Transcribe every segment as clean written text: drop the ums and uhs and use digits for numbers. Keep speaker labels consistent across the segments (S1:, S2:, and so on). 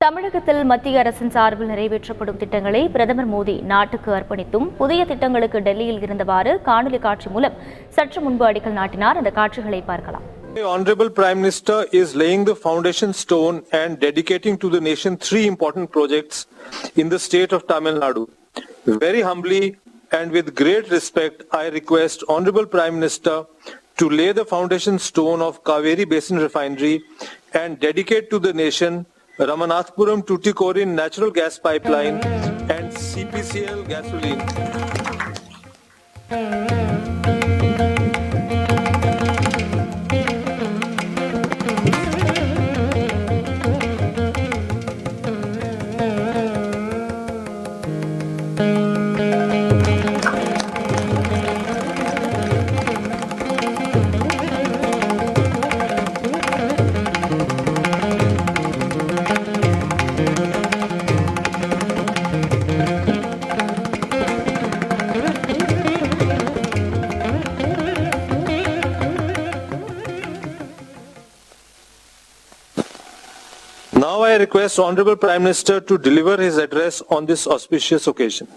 S1: தமிழகத்தில் மத்திய அரசின் சார்பில் நிறைவேற்றப்படும் திட்டங்களை பிரதமர் மோடி நாட்டுக்கு அர்ப்பணித்தும் புதிய திட்டங்களுக்கு டெல்லியில் இருந்தவாறு காணொலி காட்சி மூலம் சற்று முன்பு அடிக்கல் நாட்டினார். அந்த காட்சிகளை பார்க்கலாம்.
S2: The Honorable Prime Minister is laying the foundation stone and dedicating to the nation 3 important projects in the state of Tamil Nadu. Very humbly and with great respect, I request Honorable Prime Minister to lay the foundation stone of Kaveri Basin Refinery and dedicate to the nation Ramanathpuram Tuticorin natural gas pipeline and CPCL gasoline. Now I request Honorable Prime Minister to deliver his address on this auspicious occasion.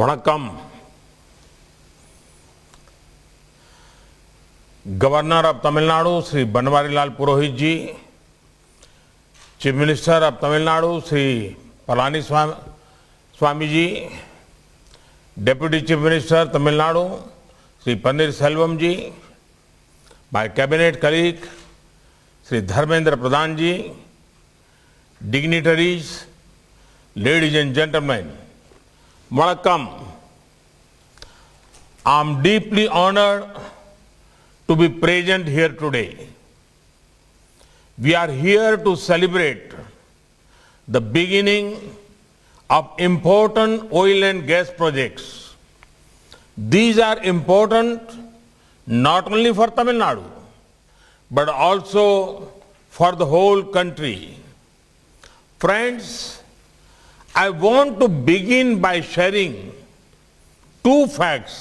S3: Vanakkam. Governor of Tamil Nadu, Sri Banwarilal Purohit ji, Chief Minister of Tamil Nadu, Sri Palaniaswamy ji, Deputy Chief Minister Tamil Nadu, Sri Pannirselvam ji, my cabinet colleague, Sri Dharmendra Pradhan ji, dignitaries, ladies and gentlemen, Vanakkam. I am deeply honored to be present here today. We are here to celebrate the beginning of important oil and gas projects. These are important not only for Tamil Nadu, but also for the whole country. Friends, I want to begin by sharing 2 facts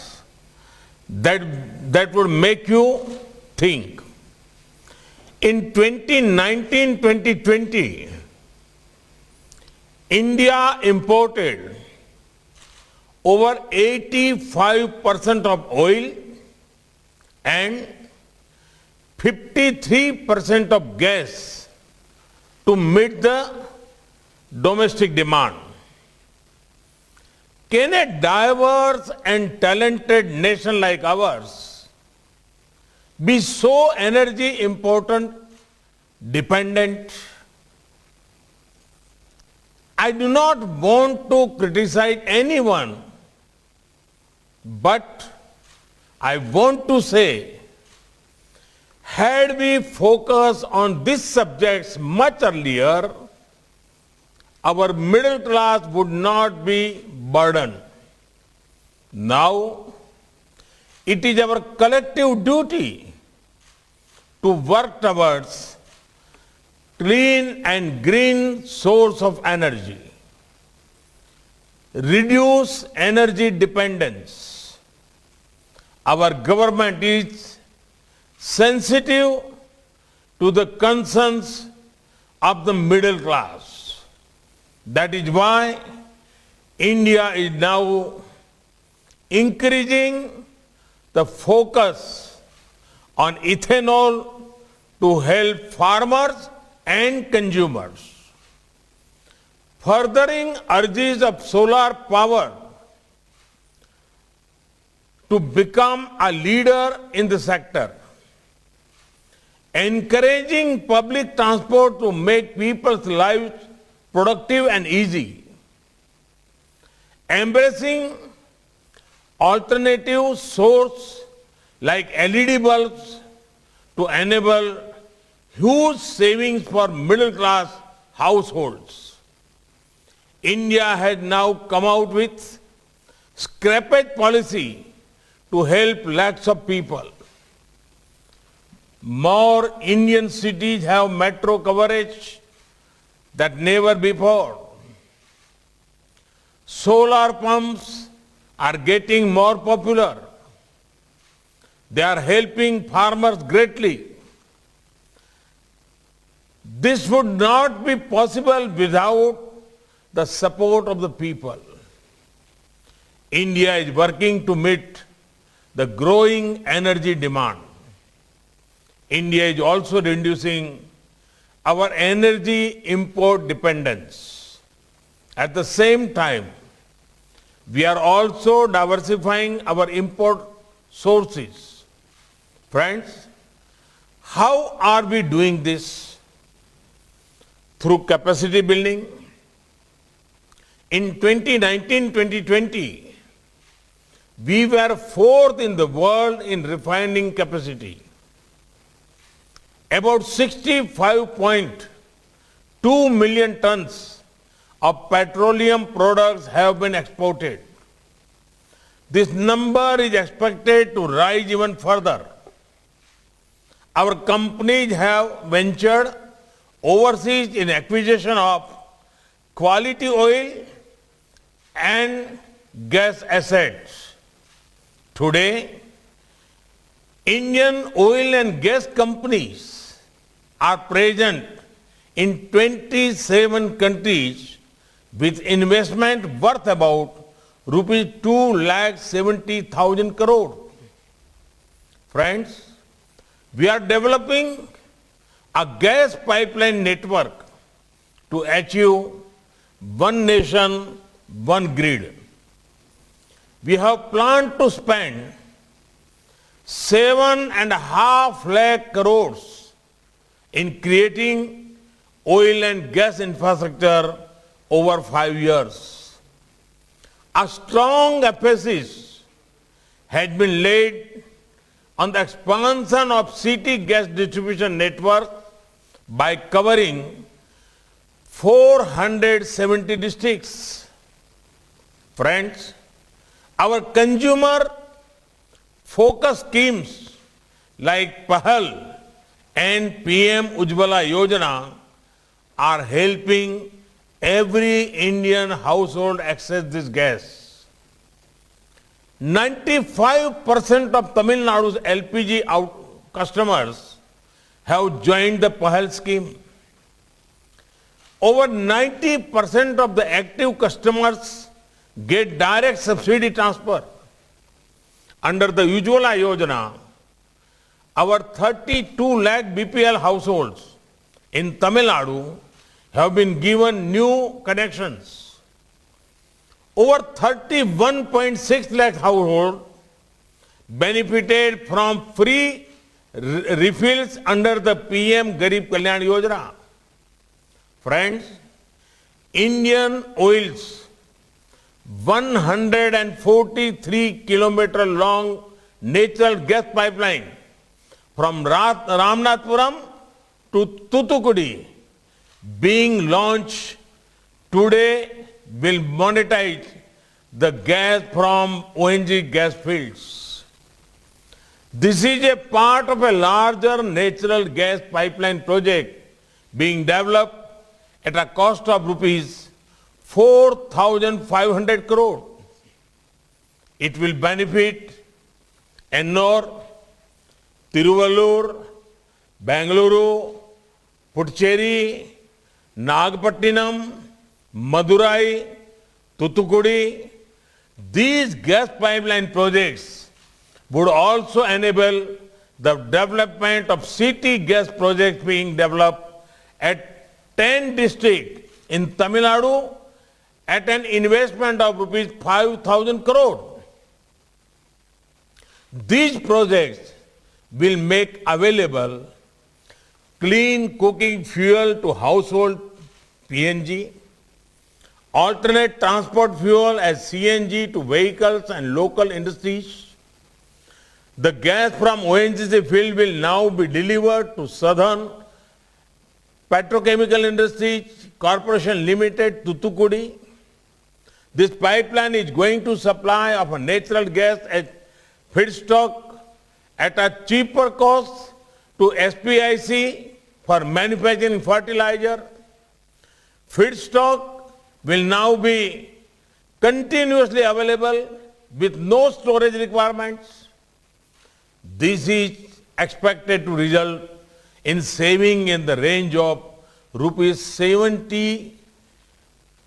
S3: that would make you think. In 2019-2020, India imported over 85% of oil and 53% of gas to meet the domestic demand. Can a diverse and talented nation like ours be so energy dependent? I do not want to criticize anyone, but I want to say, had we focused on these subjects much earlier, our middle class would not be burdened. Now, it is our collective duty to work towards clean and green source of energy, reduce energy dependence. Our government is sensitive to the concerns of the middle class. That is why India is now increasing the focus on ethanol to help farmers and consumers. Furthering urges of solar power to become a leader in the sector. Encouraging public transport to make people's lives productive and easy. Embracing alternative source like LED bulbs to enable huge savings for middle class households. India has now come out with scrappage policy to help lakhs of people. More Indian cities have metro coverage than never before. Solar pumps are getting more popular. They are helping farmers greatly. This would not be possible without the support of the people. India is working to meet the growing energy demand. India is also reducing our energy import dependence. At the same time, we are also diversifying our import sources. Friends, how are we doing this? Through capacity building. In 2019-2020, we were fourth in the world in refining capacity. About 65.2 million tons of petroleum products have been exported. This number is expected to rise even further. Our companies have ventured overseas in acquisition of quality oil and gas assets. Today, Indian oil and gas companies are present in 27 countries with investment worth about rupees 2,70,000 crore. Friends, we are developing a gas pipeline network to achieve one nation, one grid. We have planned to spend 7.5 lakh crores in creating oil and gas infrastructure over 5 years. A strong emphasis has been laid on the expansion of city gas distribution network by covering 470 districts. Friends, our consumer focus schemes like PAHAL and PM Ujjwala Yojana are helping every Indian household access this gas. 95% of Tamil Nadu's LPG customers have joined the PAHAL scheme. Over 90% of the active customers get direct subsidy transfer. Under the Ujjwala Yojana, our 32 lakh BPL households in Tamil Nadu have been given new connections. Over 31.6 lakh households benefited from free refills under the PM Garib Kalyan Yojana. Friends, Indian Oil's 143 kilometer long natural gas pipeline from Ramanathapuram to Thoothukudi being launched today will monetize the gas from ONG gas fields. This is a part of a larger natural gas pipeline project being developed at a cost of rupees 4,500 crore. It will benefit Ennore, Tiruvallur, Bengaluru, Puducherry, Nagapattinam, Madurai, Thoothukudi. These gas pipeline projects would also enable the development of city gas projects being developed at 10 districts in Tamil Nadu at an investment of rupees 5,000 crore. These projects will make available clean cooking fuel to household PNG, alternate transport fuel as CNG to vehicles and local industries. The gas from ONGC field will now be delivered to Southern Petrochemical Industries Corporation Limited, Thoothukudi. This pipeline is going to supply of a natural gas as feedstock at a cheaper cost to SPIC for manufacturing fertilizer. Feedstock will now be continuously available with no storage requirements. This is expected to result in saving in the range of rupees 70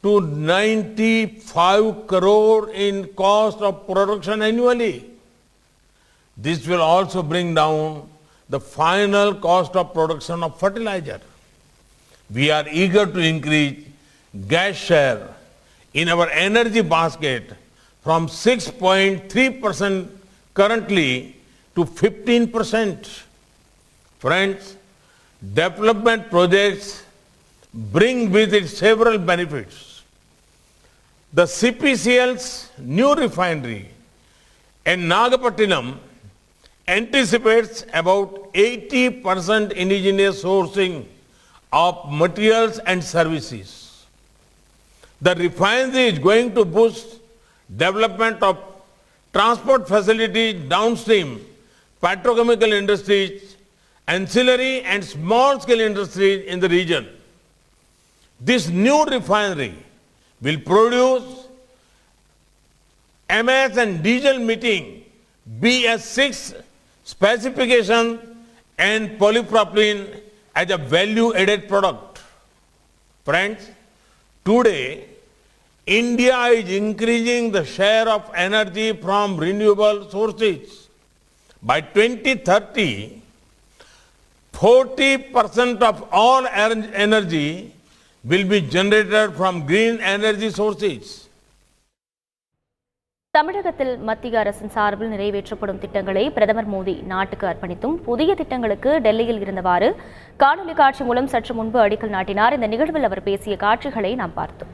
S3: to 95 crore in cost of production annually. This will also bring down the final cost of production of fertilizer. We are eager to increase gas share in our energy basket from 6.3% currently to 15%. Friends, development projects bring with it several benefits. The CPCL's new refinery in Nagapattinam anticipates about 80% indigenous sourcing of materials and services. The refinery is going to boost development of transport facilities downstream, petrochemical industries, ancillary and small-scale industries in the region. This new refinery will produce MS and diesel meeting BS6 specification and polypropylene as a value-added product. Friends, today, India is increasing the share of energy from renewable sources. By 2030, 40% of all energy will be generated from green energy sources.
S1: தமிழகத்தில் மத்திய அரசின் சார்பில் நிறைவேற்றப்படும் திட்டங்களை பிரதமர் மோடி நாட்டுக்கு அர்ப்பணித்தும் புதிய திட்டங்களுக்கு டெல்லியில் இருந்தவாறு காணொலி காட்சி மூலம் சற்று முன்பு அடிக்கல் நாட்டினார். இந்த நிகழ்வில் அவர் பேசிய காட்சிகளை நாம் பார்த்தோம்.